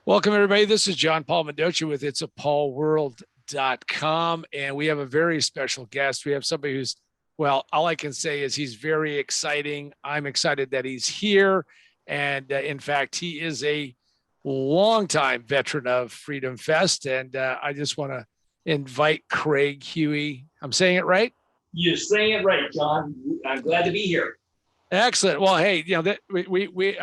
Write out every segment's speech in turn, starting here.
Welcome, everybody. This is John Paul Mendoza with itsapaulworld.com. And we have a very special guest. We have somebody who's, well, all I can say is he's very exciting. I'm excited that he's here. And in fact, he is a longtime veteran of Freedom Fest. And I just want to invite Craig Huey. I'm saying it right? You're saying it right, John. I'm glad to be here. Excellent. Well, hey, that we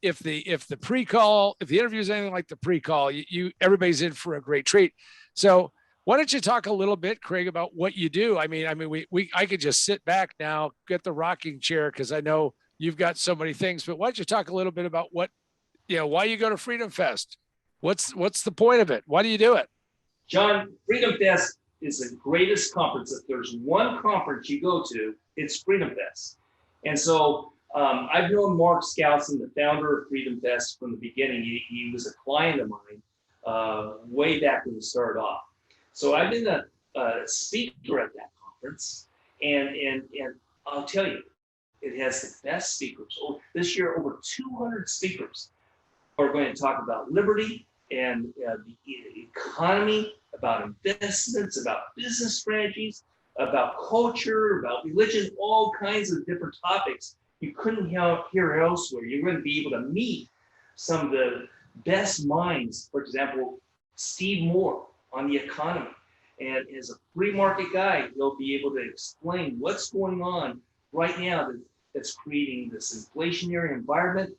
if the pre-call, if the interview is anything like the pre-call, you everybody's in for a great treat. So why don't you talk a little bit, Craig, about what you do? I mean, I could just sit back now, get the rocking chair because I know you've got so many things. But why don't you talk a little bit about why you go to Freedom Fest? What's the point of it? Why do you do it? John, Freedom Fest is the greatest conference. If there's one conference you go to, it's Freedom Fest. And so I've known Mark Skousen, the founder of Freedom Fest, from the beginning. He was a client of mine way back when we started off. So I've been a speaker at that conference, and I'll tell you, it has the best speakers. This year, over 200 speakers are going to talk about liberty and the economy, about investments, about business strategies, about culture, about religion, all kinds of different topics you couldn't hear elsewhere. You're going to be able to meet some of the best minds. For example, Steve Moore on the economy. And as a free market guy, he'll be able to explain what's going on right now that's creating this inflationary environment,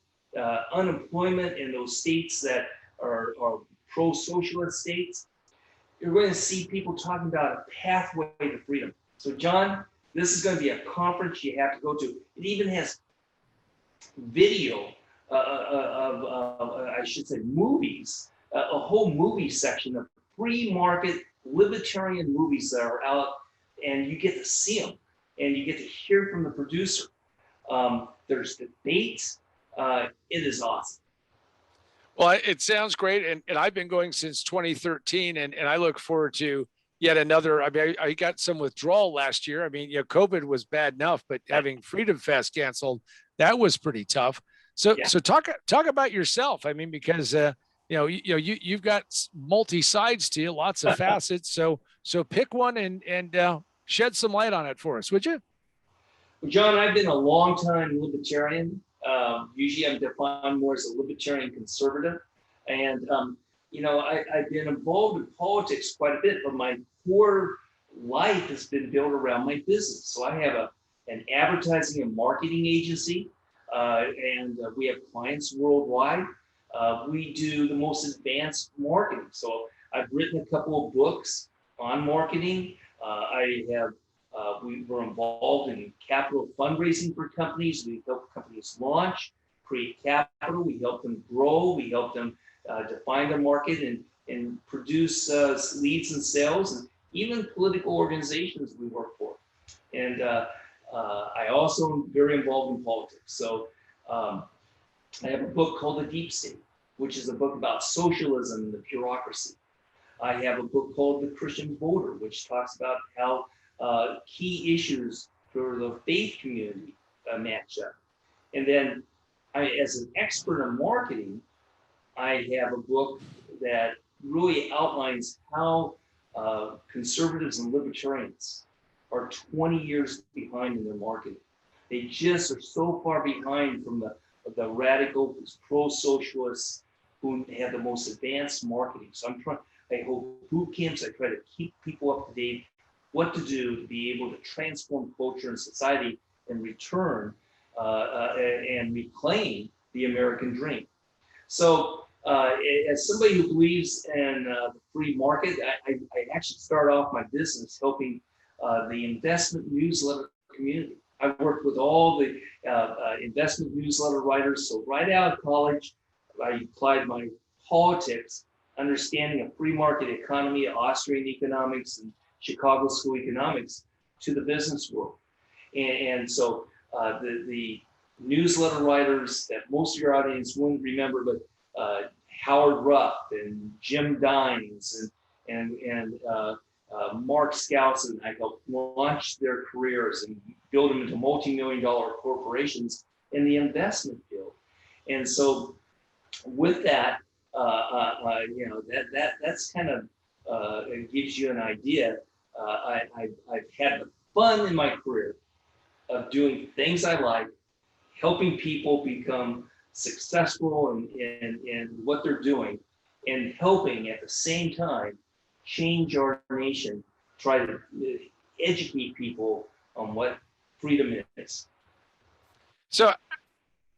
unemployment in those states that are pro-socialist states. You're going to see people talking about a pathway to freedom. So, John, this is going to be a conference you have to go to. It even has video I should say, movies, a whole movie section of free market libertarian movies that are out, and you get to see them, and you get to hear from the producer. There's debates. It is awesome. Well, it sounds great. And I've been going since 2013, and I look forward to yet another. I mean, I got some withdrawal last year. I mean, COVID was bad enough, but having Freedom Fest canceled, that was pretty tough. So, Yeah. so talk about yourself. I mean, because you've got multi sides to you, lots of facets. So pick one and shed some light on it for us, would you? Well, John, I've been a long-time libertarian. Usually I'm defined more as a libertarian conservative. And, I've been involved in politics quite a bit, but my core life has been built around my business. So I have an advertising and marketing agency, and we have clients worldwide. We do the most advanced marketing. So I've written a couple of books on marketing. We were involved in capital fundraising for companies. We help companies launch, create capital. We help them grow. We help them define their market and produce leads and sales, and even political organizations we work for. And I also am very involved in politics. So I have a book called The Deep State, which is a book about socialism and the bureaucracy. I have a book called The Christian Voter, which talks about how key issues for the faith community match up. And then as an expert in marketing, I have a book that really outlines how conservatives and libertarians are 20 years behind in their marketing. They just are so far behind from the radical pro-socialists who have the most advanced marketing. So I hold boot camps. I try to keep people up to date what to do to be able to transform culture and society and return and reclaim the American dream. So as somebody who believes in the free market, I actually started off my business helping the investment newsletter community. I worked with all the investment newsletter writers. So right out of college, I applied my politics, understanding of free market economy, Austrian economics, and Chicago School economics to the business world. And so the newsletter writers that most of your audience wouldn't remember, but Howard Ruff and Jim Dines and Mark Skousen, I helped launch their careers and build them into multi-million-dollar corporations in the investment field. And so with that, That's kind of it gives you an idea. I've had the fun in my career of doing things I like, helping people become successful in what they're doing, and helping at the same time change our nation, try to educate people on what freedom is. So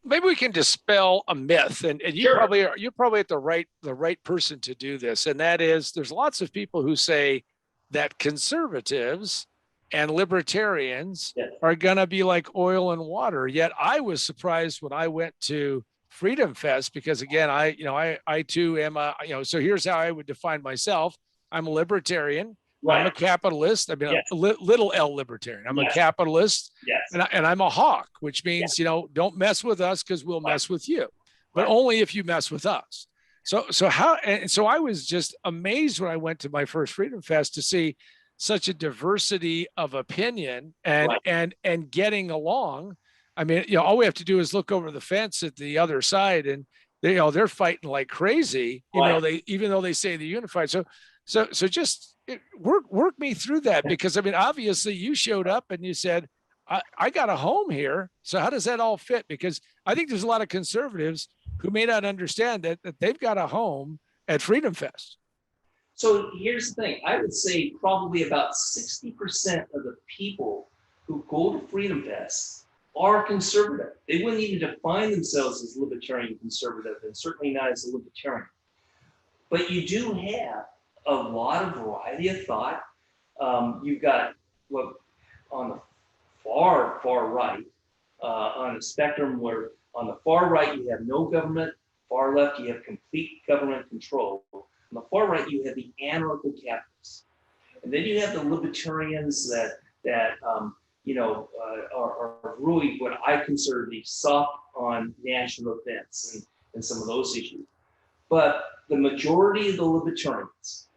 maybe we can dispel a myth, and you Sure. you're probably at the right person to do this, and that is there's lots of people who say that conservatives and libertarians Yes. are going to be like oil and water. Yet I was surprised when I went to Freedom Fest, because again, I too am so here's how I would define myself. I'm a libertarian. Right. I'm a capitalist. I mean, Yes. a little L libertarian. I'm Yes. a capitalist. Yes. And I'm a hawk, which means, Yes. don't mess with us because we'll Right. mess with you, but Right. only if you mess with us. So I was just amazed when I went to my first Freedom Fest to see such a diversity of opinion and Right. and getting along. I mean, all we have to do is look over the fence at the other side, and they're fighting like crazy, Right. even though they say they're unified. So just work me through that, because I mean, obviously you showed up and you said, I got a home here. So how does that all fit? Because I think there's a lot of conservatives who may not understand that they've got a home at Freedom Fest. So here's the thing. I would say probably about 60% of the people who go to Freedom Fest are conservative. They wouldn't even define themselves as libertarian conservative, and certainly not as a libertarian. But you do have a lot of variety of thought. You've got what on the far right, on a spectrum where on the far right you have no government, far left you have complete government control. On the far right you have the anarcho-capitalists, and then you have the libertarians that are really what I consider to be soft on national defense and some of those issues. But the majority of the libertarians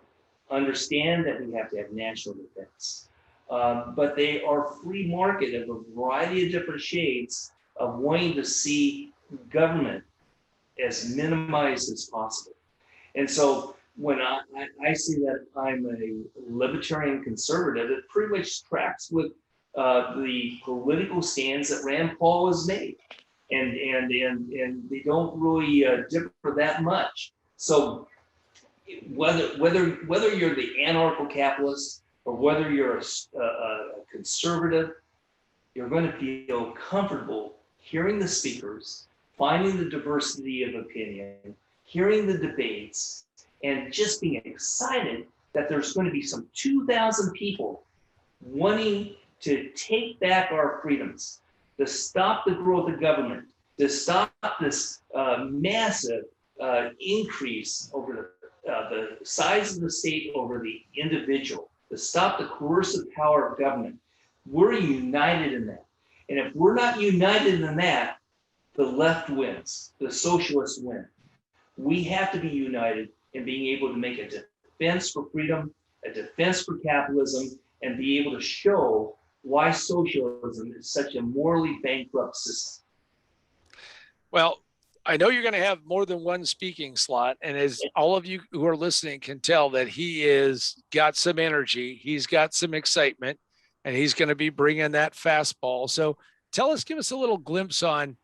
understand that we have to have national defense. But they are free market of a variety of different shades of wanting to see government as minimized as possible. And so when I see that I'm a libertarian conservative, it pretty much tracks with the political stands that Rand Paul has made. And they don't really differ that much. So whether you're the anarcho-capitalist or whether you're a conservative, you're going to feel comfortable hearing the speakers, finding the diversity of opinion, hearing the debates, and just being excited that there's going to be some 2,000 people wanting to take back our freedoms, to stop the growth of government, to stop this massive increase over the size of the state over the individual, to stop the coercive power of government. We're united in that. And if we're not united in that, the left wins, the socialists win. We have to be united in being able to make a defense for freedom, a defense for capitalism, and be able to show why socialism is such a morally bankrupt system. Well, I know you're going to have more than one speaking slot. And as all of you who are listening can tell, that he is got some energy, he's got some excitement, and he's going to be bringing that fastball. So give us a little glimpse on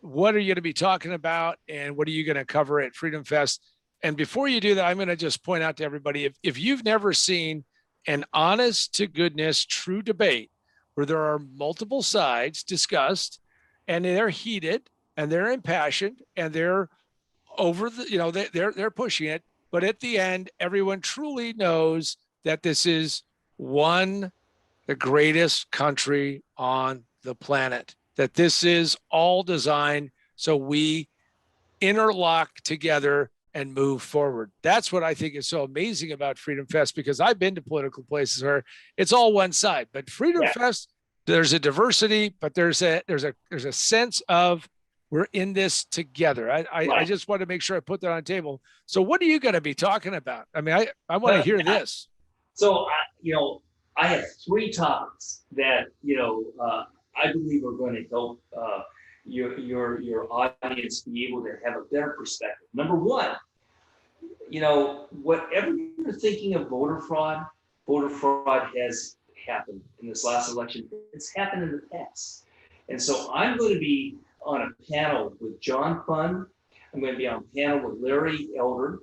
what are you going to be talking about and what are you going to cover at Freedom Fest. And before you do that, I'm going to just point out to everybody, if you've never seen an honest to goodness, true debate where there are multiple sides discussed and they're heated and they're impassioned and they're over the, they're pushing it. But at the end, everyone truly knows that this is the greatest country on the planet, that this is all designed so we interlock together and move forward. That's what I think is so amazing about Freedom Fest, because I've been to political places where it's all one side, but Freedom Fest, there's a diversity, but there's a sense of we're in this together. I just want to make sure I put that on the table. So what are you going to be talking about? I mean, I want to hear this. So, I have 3 topics that, I believe are going to help your audience be able to have a better perspective. Number one, whatever you're thinking of voter fraud has happened in this last election. It's happened in the past. And so I'm going to be on a panel with John Fund. I'm going to be on a panel with Larry Elder,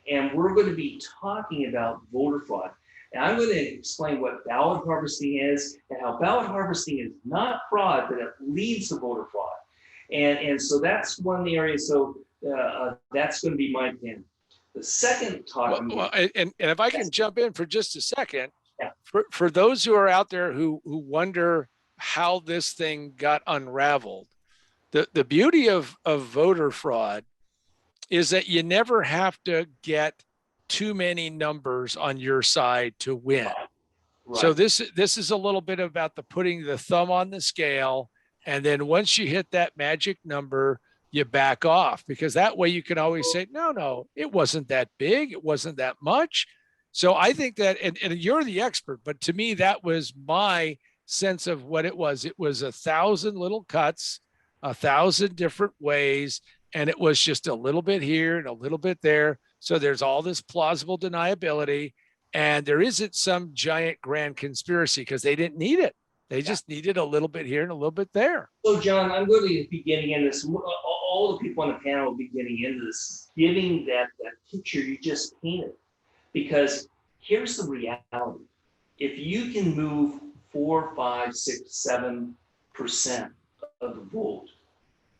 and we're going to be talking about voter fraud. And I'm going to explain what ballot harvesting is and how ballot harvesting is not fraud, but it leads to voter fraud. And so that's one of the areas. So that's going to be my panel. The second talk. And if I can jump in for just a second, yeah. for those who are out there who wonder how this thing got unraveled, the beauty of voter fraud is that you never have to get too many numbers on your side to win. Right. So this is a little bit about the putting the thumb on the scale, and then once you hit that magic number, you back off, because that way you can always say, no, it wasn't that big, it wasn't that much. So I think that, and you're the expert, but to me that was my sense of what it was. It was 1,000 little cuts, 1,000 different ways, and it was just a little bit here and a little bit there. So there's all this plausible deniability, and there isn't some giant grand conspiracy, because they didn't need it. They just needed a little bit here and a little bit there. So John, I'm going to be getting into this. All the people on the panel will be getting into this, giving that picture you just painted. Because here's the reality. If you can move 4, 5, 6, 7% of the vote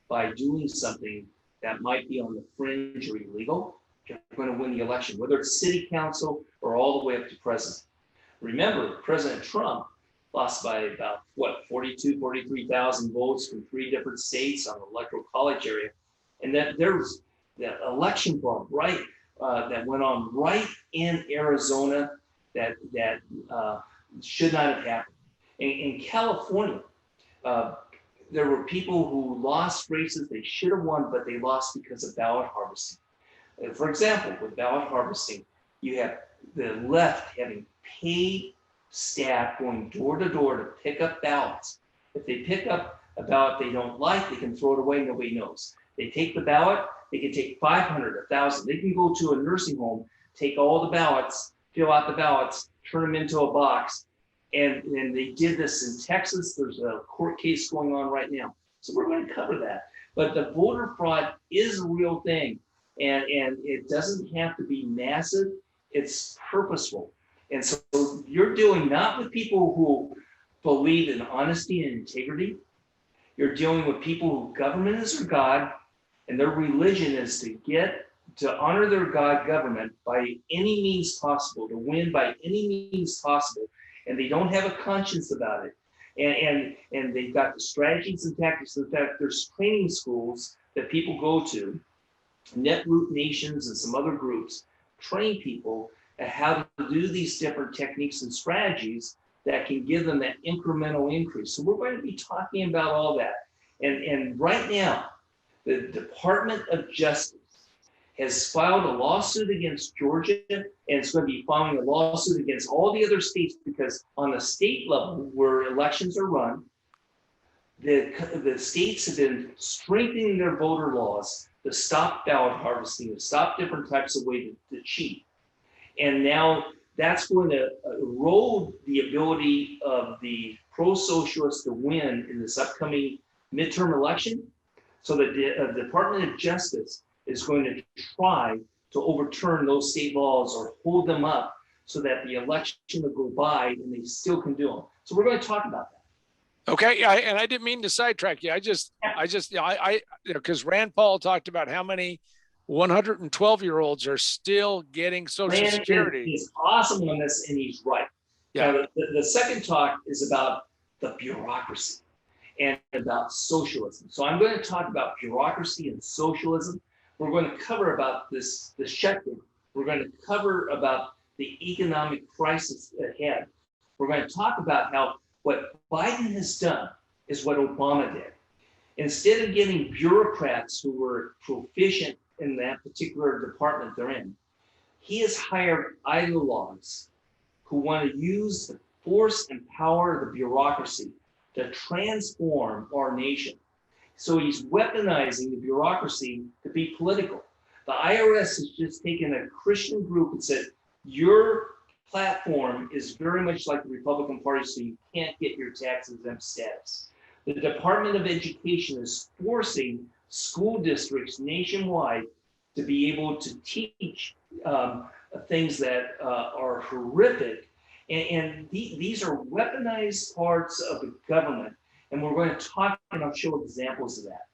by doing something that might be on the fringe or illegal, you're going to win the election, whether it's city council or all the way up to president. Remember, President Trump lost by about, 43,000 votes from 3 different states on the electoral college area. And that there was that election fraud, right, that went on right in Arizona that should not have happened. In California, there were people who lost races they should have won, but they lost because of ballot harvesting. For example, with ballot harvesting, you have the left having paid staff going door to door to pick up ballots. If they pick up a ballot they don't like, they can throw it away, nobody knows. They take the ballot, they can take 500, 1,000. They can go to a nursing home, take all the ballots, fill out the ballots, turn them into a box. And they did this in Texas. There's a court case going on right now. So we're going to cover that. But the voter fraud is a real thing. And it doesn't have to be massive. It's purposeful. And so you're dealing not with people who believe in honesty and integrity. You're dealing with people who government is their God, and their religion is to honor their God government by any means possible, to win by any means possible. And they don't have a conscience about it. And they've got the strategies and tactics. In fact, there's training schools that people go to, Netroot Nations and some other groups, train people how to do these different techniques and strategies that can give them that incremental increase. So we're going to be talking about all that. And right now, the Department of Justice has filed a lawsuit against Georgia, and it's going to be filing a lawsuit against all the other states, because on the state level where elections are run, the states have been strengthening their voter laws to stop ballot harvesting, to stop different types of ways to cheat. And now that's going to erode the ability of the pro-socialists to win in this upcoming midterm election. So the Department of Justice is going to try to overturn those state laws or hold them up so that the election will go by and they still can do them. So we're going to talk about that. Okay, and I didn't mean to sidetrack you. Because Rand Paul talked about how many 112-year-olds are still getting Social Security. He's awesome on this, and he's right. Yeah. Now, the second talk is about the bureaucracy and about socialism. So I'm going to talk about bureaucracy and socialism. We're going to cover about the shutdown. We're going to cover about the economic crisis ahead. We're going to talk about how what Biden has done is what Obama did. Instead of getting bureaucrats who were proficient in that particular department they're in, he has hired ideologues who want to use the force and power of the bureaucracy to transform our nation. So he's weaponizing the bureaucracy to be political. The IRS has just taken a Christian group and said, your platform is very much like the Republican Party, so you can't get your tax exempt status. The Department of Education is forcing school districts nationwide to be able to teach things that are horrific. And these are weaponized parts of the government. And we're going to talk, and I'll show examples of that.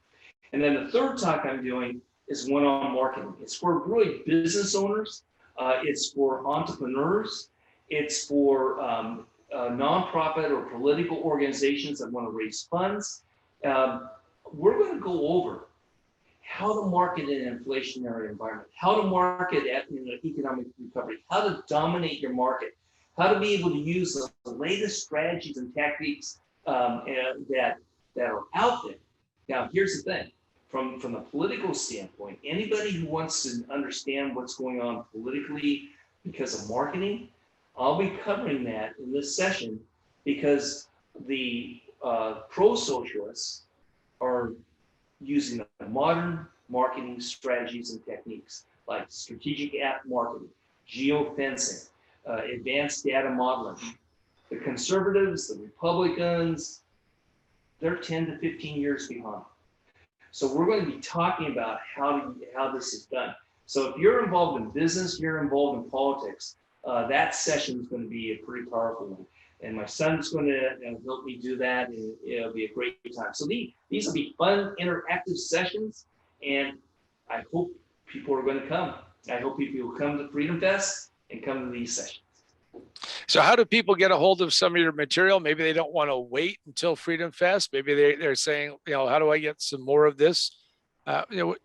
And then the third talk I'm doing is one on marketing. It's for really business owners. It's for entrepreneurs. It's for nonprofit or political organizations that want to raise funds. We're going to go over how to market in an inflationary environment, how to market in an economic recovery, how to dominate your market, how to be able to use the latest strategies and tactics that are out there. Now, here's the thing. From the political standpoint, anybody who wants to understand what's going on politically because of marketing, I'll be covering that in this session because the pro-socialists are using the modern marketing strategies and techniques like strategic app marketing, geofencing, advanced data modeling. The conservatives, the Republicans, they're 10 to 15 years behind. So we're going to be talking about how this is done. So if you're involved in business, you're involved in politics, that session is going to be a pretty powerful one. And my son's going to help me do that, and it'll be a great time. So these will be fun, interactive sessions, and I hope people are going to come. I hope people will come to Freedom Fest and come to these sessions. So how do people get a hold of some of your material? Maybe they don't want to wait until Freedom Fest. Maybe they're saying, how do I get some more of this?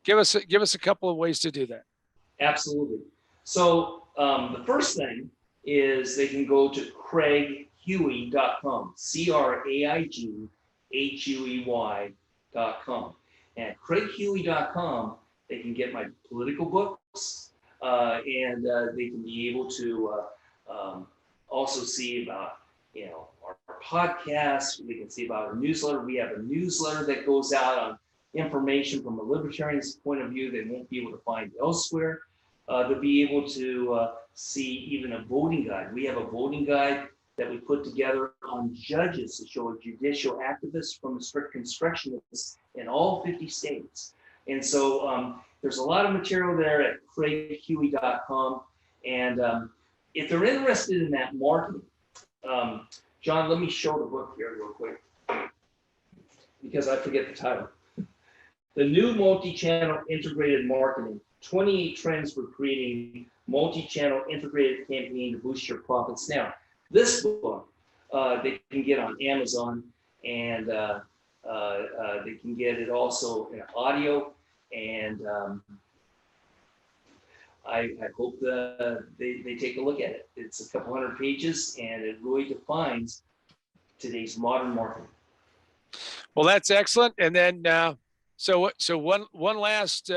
Give us a couple of ways to do that. Absolutely. So the first thing is they can go to CraigHuey.com, CraigHuey.com. And at CraigHuey.com, they can get my political books, and they can be able to also see about our podcasts. We can see about our newsletter. We have a newsletter that goes out on information from a libertarian's point of view they won't be able to find elsewhere. They'll be able to see even a voting guide. We have a voting guide that we put together on judges to show judicial activists from the strict constructionists in all 50 states. And so there's a lot of material there at CraigHuey.com. And if they're interested in that marketing, John, let me show the book here real quick because I forget the title. The New Multi-Channel Integrated Marketing, 28 Trends for Creating Multi-Channel Integrated Campaign to Boost Your Profits. Now, this book, they can get on Amazon, and they can get it also in audio. And I hope they take a look at it. It's a couple hundred pages, and it really defines today's modern marketing. Well, that's excellent. And then, so one last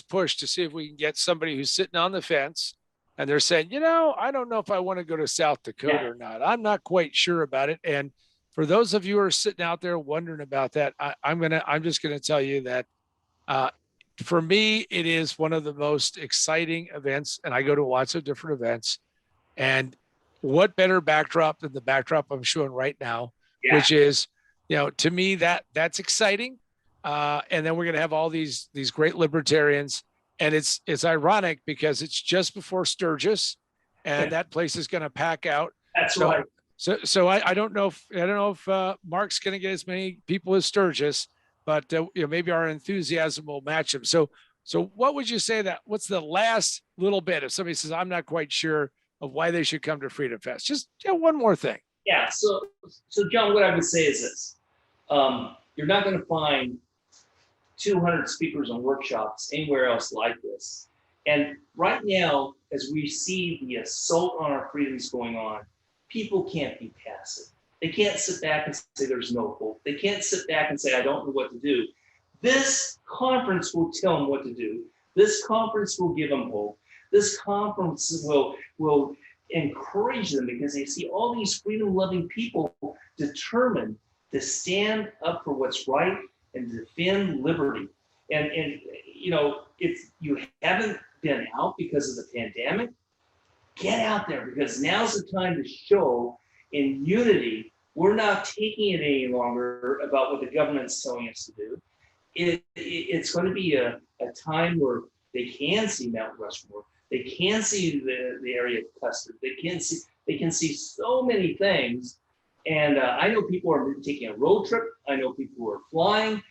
push to see if we can get somebody who's sitting on the fence, and they're saying, I don't know if I want to go to South Dakota or not. I'm not quite sure about it. And for those of you who are sitting out there wondering about that, I'm just gonna tell you that for me, it is one of the most exciting events, and I go to lots of different events. And what better backdrop than the backdrop I'm showing right now, which is, to me that's exciting. And then we're going to have all these great libertarians, and it's ironic because it's just before Sturgis, and that place is going to pack out. That's right. So I don't know if Mark's going to get as many people as Sturgis, but maybe our enthusiasm will match him. So what would you say what's the last little bit if somebody says, I'm not quite sure of why they should come to Freedom Fest? Just one more thing. Yeah. So John, what I would say is this: you're not going to find 200 speakers and workshops anywhere else like this. And right now, as we see the assault on our freedoms going on, people can't be passive. They can't sit back and say there's no hope. They can't sit back and say, I don't know what to do. This conference will tell them what to do. This conference will give them hope. This conference will encourage them because they see all these freedom-loving people determined to stand up for what's right and defend liberty. And you know, if you haven't been out because of the pandemic, get out there, because now's the time to show in unity. We're not taking it any longer about what the government's telling us to do. It's going to be a time where they can see Mount Rushmore, they can see the area of Custard, they can see so many things. And I know people are taking a road trip. I know people who are flying.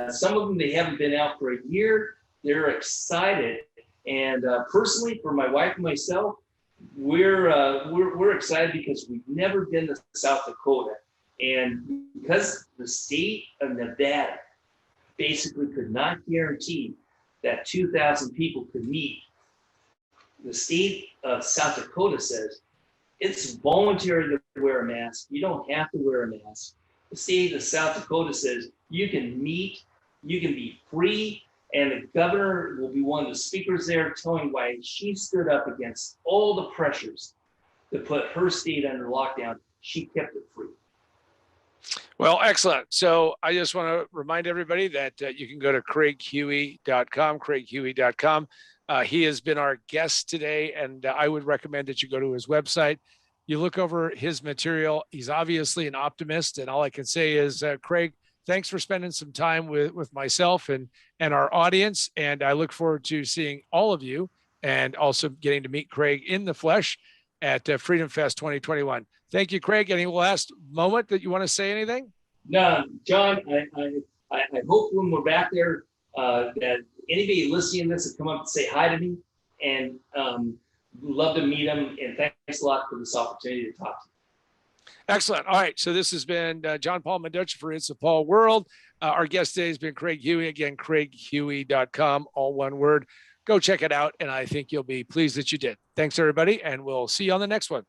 Some of them, they haven't been out for a year. They're excited. And personally, for my wife and myself, we're excited because we've never been to South Dakota, and because the state of Nevada basically could not guarantee that 2,000 people could meet, the state of South Dakota says it's voluntary to wear a mask. You don't have to wear a mask. The state of South Dakota says you can meet, you can be free, and the governor will be one of the speakers there telling why she stood up against all the pressures to put her state under lockdown. She kept it free. Well, excellent. So I just want to remind everybody that you can go to craighuey.com, craighuey.com. He has been our guest today, and I would recommend that you go to his website. You look over his material. He's obviously an optimist, and all I can say is, Craig, thanks for spending some time with myself and our audience. And I look forward to seeing all of you and also getting to meet Craig in the flesh at FreedomFest 2021. Thank you, Craig. Any last moment that you want to say anything? No, John, I hope when we're back there that anybody listening to this will come up and say hi to me, and love to meet them. And thanks a lot for this opportunity to talk to you. Excellent. All right. So this has been John Paul Mendoza for It's a Paul World. Our guest today has been Craig Huey. Again, craighuey.com, all one word. Go check it out. And I think you'll be pleased that you did. Thanks, everybody. And we'll see you on the next one.